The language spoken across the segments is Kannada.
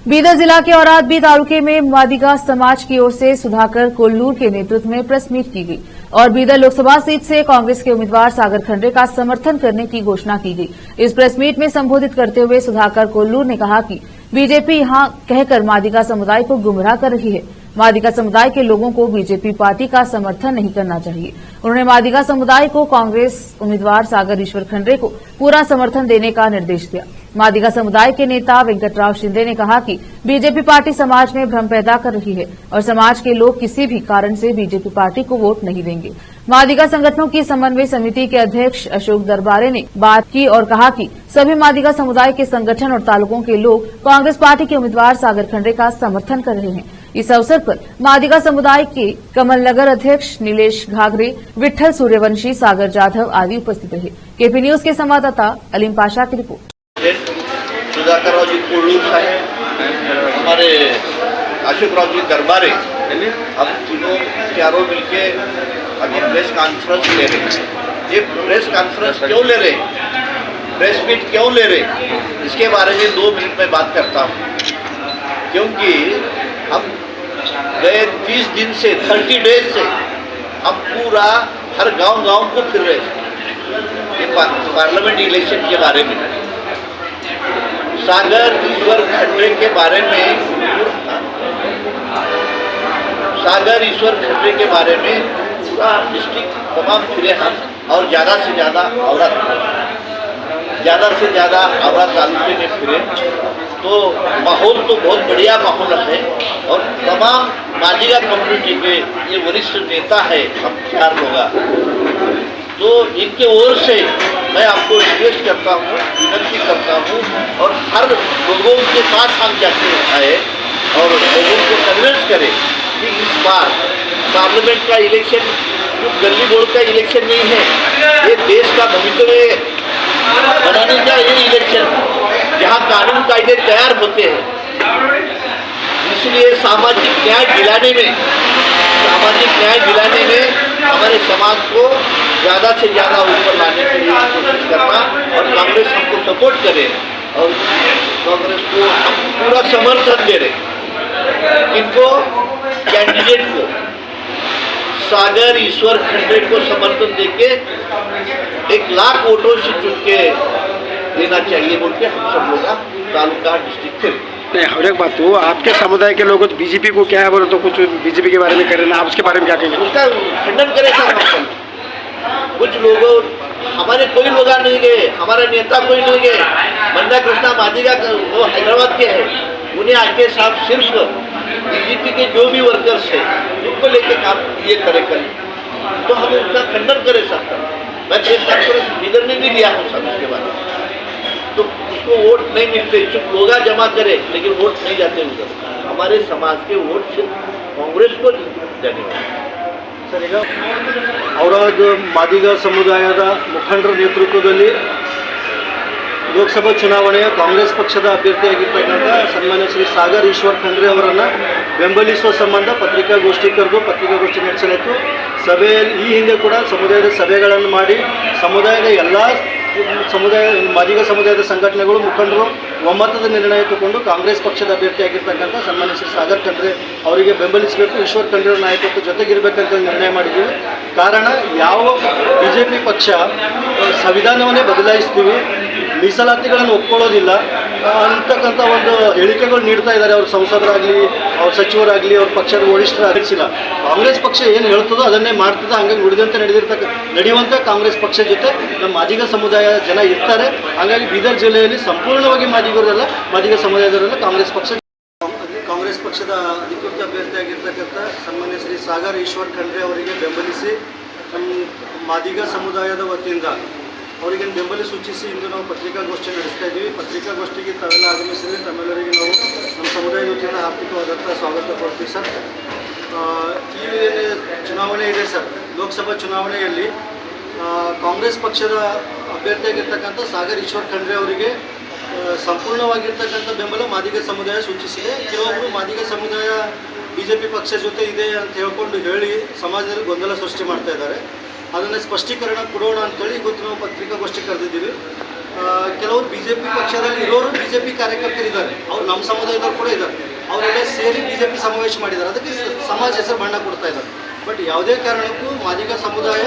बीदर जिला के औरादबी तालुके में मादिगा समाज की ओर से सुधाकर कोल्लूर के नेतृत्व में प्रेस मीट की गई और बीदर लोकसभा सीट से कांग्रेस के उम्मीदवार सागर खंडरे का समर्थन करने की घोषणा की गई। इस प्रेस मीट में संबोधित करते हुए सुधाकर कोल्लूर ने कहा कि बीजेपी यहां कहकर मादिगा समुदाय को गुमराह कर रही है। मादिगा समुदाय के लोगों को बीजेपी पार्टी का समर्थन नहीं करना चाहिए। उन्होंने मादिगा समुदाय को कांग्रेस उम्मीदवार सागर ईश्वर खंडरे को पूरा समर्थन देने का निर्देश दिया। मादिगा समुदाय के नेता वेंकटराव शिंदे ने कहा कि बीजेपी पार्टी समाज में भ्रम पैदा कर रही है और समाज के लोग किसी भी कारण से बीजेपी पार्टी को वोट नहीं देंगे। मादिगा संगठनों की समन्वय समिति के अध्यक्ष अशोक दरबारे ने बात की और कहा कि सभी मादिगा समुदाय के संगठन और तालुकों के लोग कांग्रेस पार्टी के उम्मीदवार सागर खंडरे का समर्थन कर रहे हैं। इस अवसर पर मादिगा समुदाय के कमलनगर अध्यक्ष नीलेश घाघरे, विठल सूर्यवंशी, सागर जाधव आदि उपस्थित रहे। केपी न्यूज के संवाददाता अलीम पाशा की रिपोर्ट। सुधाकर राव जी कोल्लूर साहब, हमारे अशोक राव जी दरबारे, हम तीनों चारों मिलके अभी प्रेस कॉन्फ्रेंस ले रहे हैं। ये प्रेस कॉन्फ्रेंस क्यों ले रहे, प्रेस मीट क्यों ले रहे, इसके बारे में 2 मिनट में बात करता हूँ। क्योंकि हम गए 30 दिन से 30 डेज से हम पूरा हर गांव को फिर रहे हैं ये पार्लियामेंट इलेक्शन के बारे में, सागर ईश्वर खंडरे के बारे में, सागर ईश्वर खंडरे के बारे में पूरा डिस्ट्रिक्ट तमाम फिरे हम और ज़्यादा से ज़्यादा औरत तालुके में फिरे। तो माहौल तो बहुत बढ़िया माहौल है और तमाम मादिगा कम्युनिटी के ये वरिष्ठ नेता है, हम 4 लोग, तो इनके ओर से मैं आपको रिक्वेस्ट करता हूँ, विनती करता हूँ और हर लोगों के पास हम जाते आए और लोगों को कन्विंस करें कि इस बार पार्लियामेंट का इलेक्शन जो गली बोर्ड का इलेक्शन नहीं है, ये देश का भविष्य बनाने का ये इलेक्शन जहाँ कानून कायदे तैयार होते हैं। इसलिए सामाजिक न्याय दिलाने में हमारे समाज को ज़्यादा से ज़्यादा ऊपर लाने के लिए कोशिश करना और कांग्रेस हमको सपोर्ट करे और कांग्रेस को हम पूरा समर्थन दे रहे। इनको कैंडिडेट को सागर ईश्वर खंडरे को समर्थन देके 1 लाख वोटों से चुन के देना चाहिए बोल के हम सब लोग तालुका डिस्ट्रिक्ट थे। नहीं, हर एक बात हो, आपके समुदाय के लोग बीजेपी को क्या है बोले तो कुछ बीजेपी के बारे में कह रहे हैं, आप उसके बारे में क्या कहेंगे? उसका खंडन करें सर। कुछ लोगों, हमारे कोई लोग नहीं गए, हमारा नेता कोई नहीं गए, मंदा कृष्णा मादिगा वो हैदराबाद के हैं, उन्हें आके साहब सिर्फ बीजेपी के जो भी वर्कर्स है उनको लेके काम ये करें, तो हम उसका खंडन करें सर। मैं प्रेस कॉन्फ्रेंस बीदर में भी लिया हूँ सर, उसके बाद तो उसको वोट नहीं मिलते, चुप लोग जमा करे लेकिन वोट नहीं जाते उधर। हमारे समाज के वोट सिर्फ कांग्रेस को जाने ಸರ್, ಈಗ ಔರಾದ್ ಮಾದಿಗ ಸಮುದಾಯದ ಮುಖಂಡರ ನೇತೃತ್ವದಲ್ಲಿ ಲೋಕಸಭಾ ಚುನಾವಣೆಯ ಕಾಂಗ್ರೆಸ್ ಪಕ್ಷದ ಅಭ್ಯರ್ಥಿಯಾಗಿರ್ತಕ್ಕಂಥ ಸನ್ಮಾನ್ಯ ಶ್ರೀ ಸಾಗರ್ ಈಶ್ವರ್ ಖಂಡ್ರೆ ಅವರನ್ನು ಬೆಂಬಲಿಸುವ ಸಂಬಂಧ ಪತ್ರಿಕಾಗೋಷ್ಠಿ ಕರೆದು ಪತ್ರಿಕಾಗೋಷ್ಠಿ ನಡೆಸಲಾಯಿತು। ಸಭೆಯಲ್ಲಿ ಈ ಹಿಂದೆ ಕೂಡ ಸಮುದಾಯದ ಸಭೆಗಳನ್ನು ಮಾಡಿ ಸಮುದಾಯದ ಎಲ್ಲ ಮಾದಿಗ ಸಮುದಾಯದ ಸಂಘಟನೆಗಳು ಮುಖಂಡರು ಒಮ್ಮತದ ನಿರ್ಣಯ ತಗೊಂಡು ಕಾಂಗ್ರೆಸ್ ಪಕ್ಷದ ಅಭ್ಯರ್ಥಿಯಾಗಿರ್ತಕ್ಕಂಥ ಸನ್ಮಾನ್ಯ ಶ್ರೀ ಸಾಗರ್ ಖಂಡ್ರೆ ಅವರಿಗೆ ಬೆಂಬಲಿಸಬೇಕು, ಈಶ್ವರ್ ಖಂಡ್ರೆ ನಾಯಕತ್ವ ಜೊತೆಗಿರಬೇಕಂತ ನಿರ್ಣಯ ಮಾಡಿದ್ದೀವಿ। ಕಾರಣ ಯಾವ ಬಿಜೆಪಿ ಪಕ್ಷ ಸಂವಿಧಾನವನ್ನೇ ಬದಲಾಯಿಸ್ತೀವಿ, ಮೀಸಲಾತಿಗಳನ್ನು ಒಪ್ಕೊಳ್ಳೋದಿಲ್ಲ ಅಂತಕ್ಕಂಥ ಒಂದು ಹೇಳಿಕೆಗಳು ನೀಡ್ತಾ ಇದ್ದಾರೆ ಅವ್ರ ಸಂಸದರಾಗಲಿ, ಅವ್ರ ಸಚಿವರಾಗಲಿ, ಅವ್ರ ಪಕ್ಷದ ವರಿಷ್ಠರಾಗಿಲ್ಲ। ಕಾಂಗ್ರೆಸ್ ಪಕ್ಷ ಏನು ಹೇಳ್ತದೋ ಅದನ್ನೇ ಮಾಡ್ತದೆ, ಹಂಗಾಗಿ ನುಡಿದಂತೆ ನಡೆಯುವಂಥ ಕಾಂಗ್ರೆಸ್ ಪಕ್ಷ ಜೊತೆ ನಮ್ಮ ಮಾದಿಗ ಸಮುದಾಯ ಜನ ಇರ್ತಾರೆ। ಹಾಗಾಗಿ ಬೀದರ್ ಜಿಲ್ಲೆಯಲ್ಲಿ ಸಂಪೂರ್ಣವಾಗಿ ಮಾದಿಗ ಸಮುದಾಯದವರೆಲ್ಲ ಕಾಂಗ್ರೆಸ್ ಪಕ್ಷದ ಅಧಿಕೃತ ಅಭ್ಯರ್ಥಿಯಾಗಿರ್ತಕ್ಕಂಥ ಸನ್ಮಾನ್ಯ ಶ್ರೀ ಸಾಗರ್ ಈಶ್ವರ್ ಖಂಡ್ರೆ ಅವರಿಗೆ ಬೆಂಬಲಿಸಿ ನಮ್ಮ ಮಾದಿಗ ಸಮುದಾಯದ ವತಿಯಿಂದ ಅವರಿಗೆ ಬೆಂಬಲ ಸೂಚಿಸಿ ಇಂದು ನಾವು ಪತ್ರಿಕಾಗೋಷ್ಠಿ ನಡೆಸ್ತಾ ಇದ್ದೀವಿ। ಪತ್ರಿಕಾಗೋಷ್ಠಿಗೆ ತಾವೆಲ್ಲ ಆಗಮಿಸಿದರೆ ತಮ್ಮೆಲ್ಲರಿಗೆ ನಾವು ನಮ್ಮ ಸಮುದಾಯದ ವತಿಯಿಂದ ಆರ್ಥಿಕವಾದಂಥ ಸ್ವಾಗತ ಕೊಡ್ತೀವಿ ಸರ್। ಈ ಚುನಾವಣೆ ಇದೆ ಸರ್, ಲೋಕಸಭಾ ಚುನಾವಣೆಯಲ್ಲಿ ಕಾಂಗ್ರೆಸ್ ಪಕ್ಷದ ಅಭ್ಯರ್ಥಿಯಾಗಿರ್ತಕ್ಕಂಥ ಸಾಗರ್ ಈಶ್ವರ್ ಖಂಡ್ರೆ ಅವರಿಗೆ ಸಂಪೂರ್ಣವಾಗಿರ್ತಕ್ಕಂಥ ಬೆಂಬಲ ಮಾದಿಗ ಸಮುದಾಯ ಸೂಚಿಸಿದೆ। ಕೆಲವೊಬ್ಬರು ಮಾದಿಗ ಸಮುದಾಯ ಬಿಜೆಪಿ ಪಕ್ಷ ಜೊತೆ ಇದೆ ಅಂತ ಹೇಳ್ಕೊಂಡು ಹೇಳಿ ಸಮಾಜದಲ್ಲಿ ಗೊಂದಲ ಸೃಷ್ಟಿ ಮಾಡ್ತಾ ಇದ್ದಾರೆ। ಅದನ್ನು ಸ್ಪಷ್ಟೀಕರಣ ಕೊಡೋಣ ಅಂತೇಳಿ ಇವತ್ತು ನಾವು ಪತ್ರಿಕಾಗೋಷ್ಠಿ ಕರೆದಿದ್ದೀವಿ। ಕೆಲವರು BJP ಪಕ್ಷದಲ್ಲಿ ಇರೋರು BJP ಕಾರ್ಯಕರ್ತರಿದ್ದಾರೆ, ಅವ್ರು ನಮ್ಮ ಸಮುದಾಯದವ್ರು ಕೂಡ ಇದ್ದಾರೆ, ಅವರೆಲ್ಲ ಸೇರಿ BJP ಸಮಾವೇಶ ಮಾಡಿದ್ದಾರೆ. ಅದಕ್ಕೆ ಸಮಾಜ ಹೆಸರು ಬಣ್ಣ ಕೊಡ್ತಾ ಇದ್ದಾರೆ. ಬಟ್ ಯಾವುದೇ ಕಾರಣಕ್ಕೂ ಮಾದಿಗ ಸಮುದಾಯ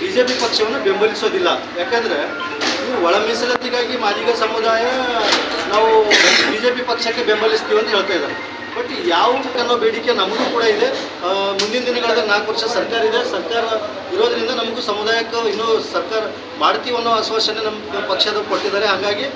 BJP ಪಕ್ಷವನ್ನು ಬೆಂಬಲಿಸೋದಿಲ್ಲ. ಯಾಕಂದರೆ ಇವರು ಒಳ ಮೀಸಲಾತಿಗಾಗಿ ಮಾದಿಗ ಸಮುದಾಯ ನಾವು BJP ಪಕ್ಷಕ್ಕೆ ಬೆಂಬಲಿಸ್ತೀವಿ ಅಂತ ಹೇಳ್ತಾ ಇದ್ದಾರೆ. ಬಟ್ ಯಾವ ಅನ್ನೋ ಬೇಡಿಕೆ ನಮಗೂ ಕೂಡ ಇದೆ. ಮುಂದಿನ ದಿನಗಳಲ್ಲಿ 4 ವರ್ಷ ಸರ್ಕಾರ ಇದೆ, ಸರ್ಕಾರ ಇರೋದ್ರಿಂದ ನಮಗೂ ಸಮುದಾಯಕ್ಕೆ ಇನ್ನೂ ಸರ್ಕಾರ ಮಾಡ್ತೀವಿ ಅನ್ನೋ ಆಶ್ವಾಸನೆ ನಮ್ಮ ಪಕ್ಷದ ಕೊಟ್ಟಿದ್ದಾರೆ. ಹಾಗಾಗಿ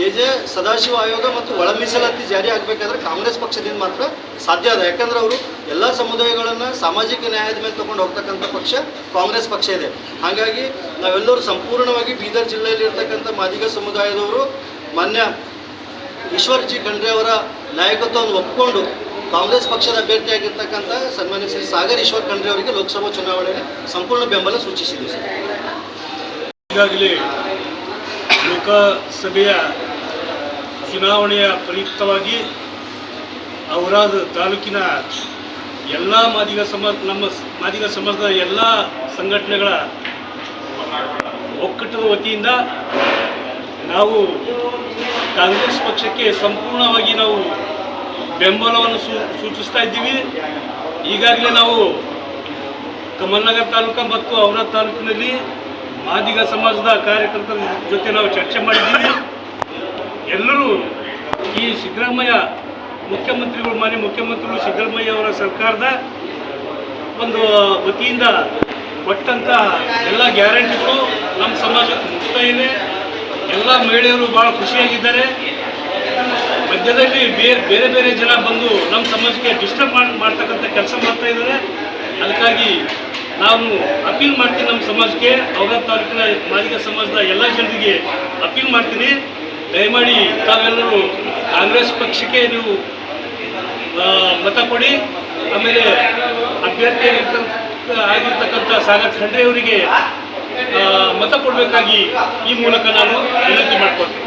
ಎಜೆ ಸದಾಶಿವ ಆಯೋಗ ಮತ್ತು ಒಳ ಮೀಸಲಾತಿ ಜಾರಿ ಆಗಬೇಕಾದ್ರೆ ಕಾಂಗ್ರೆಸ್ ಪಕ್ಷದಿಂದ ಮಾತ್ರ ಸಾಧ್ಯ ಅದ. ಯಾಕಂದ್ರೆ ಅವರು ಎಲ್ಲ ಸಮುದಾಯಗಳನ್ನು ಸಾಮಾಜಿಕ ನ್ಯಾಯದ ಮೇಲೆ ತೊಗೊಂಡು ಹೋಗ್ತಕ್ಕಂಥ ಪಕ್ಷ ಕಾಂಗ್ರೆಸ್ ಪಕ್ಷ ಇದೆ. ಹಾಗಾಗಿ ನಾವೆಲ್ಲರೂ ಸಂಪೂರ್ಣವಾಗಿ ಬೀದರ್ ಜಿಲ್ಲೆಯಲ್ಲಿ ಇರ್ತಕ್ಕಂಥ ಮಾದಿಗ ಸಮುದಾಯದವರು ಮಾನ್ಯ ಈಶ್ವರ್ ಜಿ ಖಂಡ್ರೆ ಅವರ ನಾಯಕತ್ವವನ್ನು ಒಪ್ಪಿಕೊಂಡು ಕಾಂಗ್ರೆಸ್ ಪಕ್ಷದ ಅಭ್ಯರ್ಥಿಯಾಗಿರ್ತಕ್ಕಂಥ ಸನ್ಮಾನ್ಯ ಶ್ರೀ ಸಾಗರ್ ಈಶ್ವರ್ ಖಂಡ್ರೆ ಅವರಿಗೆ ಲೋಕಸಭಾ ಚುನಾವಣೆಯಲ್ಲಿ ಸಂಪೂರ್ಣ ಬೆಂಬಲ ಸೂಚಿಸಿದೆ ಸರ್. ಈಗಾಗಲೇ ಲೋಕಸಭೆಯ ಚುನಾವಣೆಯ ಪ್ರಯುಕ್ತವಾಗಿ ಔರಾದ್ ತಾಲೂಕಿನ ಎಲ್ಲ ನಮ್ಮ ಮಾದಿಗ ಸಮಾಜದ ಎಲ್ಲ ಸಂಘಟನೆಗಳ ಒಕ್ಕೂಟದ ವತಿಯಿಂದ ನಾವು ಕಾಂಗ್ರೆಸ್ ಪಕ್ಷಕ್ಕೆ ಸಂಪೂರ್ಣವಾಗಿ ನಾವು ಬೆಂಬಲವನ್ನು ಸೂಚಿಸ್ತಾ ಇದ್ದೀವಿ. ಈಗಾಗಲೇ ನಾವು ಕಮಲ್ನಗರ ತಾಲೂಕು ಮತ್ತು ಔರಾದ್ ತಾಲೂಕಿನಲ್ಲಿ ಮಾದಿಗ ಸಮಾಜದ ಕಾರ್ಯಕರ್ತರ ಜೊತೆ ನಾವು ಚರ್ಚೆ ಮಾಡಿದ್ದೀವಿ. ಎಲ್ಲರೂ ಈ ಸಿದ್ದರಾಮಯ್ಯ ಮಾನ್ಯ ಮುಖ್ಯಮಂತ್ರಿಗಳು ಸಿದ್ದರಾಮಯ್ಯ ಅವರ ಸರ್ಕಾರದ ಒಂದು ವತಿಯಿಂದ ಕೊಟ್ಟಂಥ ಎಲ್ಲ ಗ್ಯಾರಂಟಿಗಳು ನಮ್ಮ ಸಮಾಜಕ್ಕೆ ಮುಕ್ತ ಇದೆ. ಎಲ್ಲ ಮಹಿಳೆಯರು ಭಾಳ ಖುಷಿಯಾಗಿದ್ದಾರೆ. ಮಧ್ಯದಲ್ಲಿ ಬೇರೆ ಬೇರೆ ಜನ ಬಂದು ನಮ್ಮ ಸಮಾಜಕ್ಕೆ ಡಿಸ್ಟರ್ಬ್ ಮಾಡ್ತಕ್ಕಂಥ ಕೆಲಸ ಮಾಡ್ತಾ ಇದ್ದಾರೆ. ಅದಕ್ಕಾಗಿ ನಾನು ಅಪೀಲ್ ಮಾಡ್ತೀನಿ, ನಮ್ಮ ಸಮಾಜಕ್ಕೆ ಔರಾದ್ ತಾಲೂಕಿನ ಮಾದಿಗ ಸಮಾಜದ ಎಲ್ಲ ಜನರಿಗೆ ಅಪೀಲ್ ಮಾಡ್ತೀನಿ, ದಯಮಾಡಿ ತಾವೆಲ್ಲರೂ ಕಾಂಗ್ರೆಸ್ ಪಕ್ಷಕ್ಕೆ ನೀವು ಮತ ಕೊಡಿ. ಆಮೇಲೆ ಆಗಿರ್ತಕ್ಕಂಥ ಸಾಗರ್ ಖಂಡ್ರೆ ಅವರಿಗೆ ಮತ ಕೊಡಬೇಕಾಗಿ ಈ ಮೂಲಕ ನಾನು ವಿನಂತಿ ಮಾಡ್ಕೊಳ್ತೀನಿ.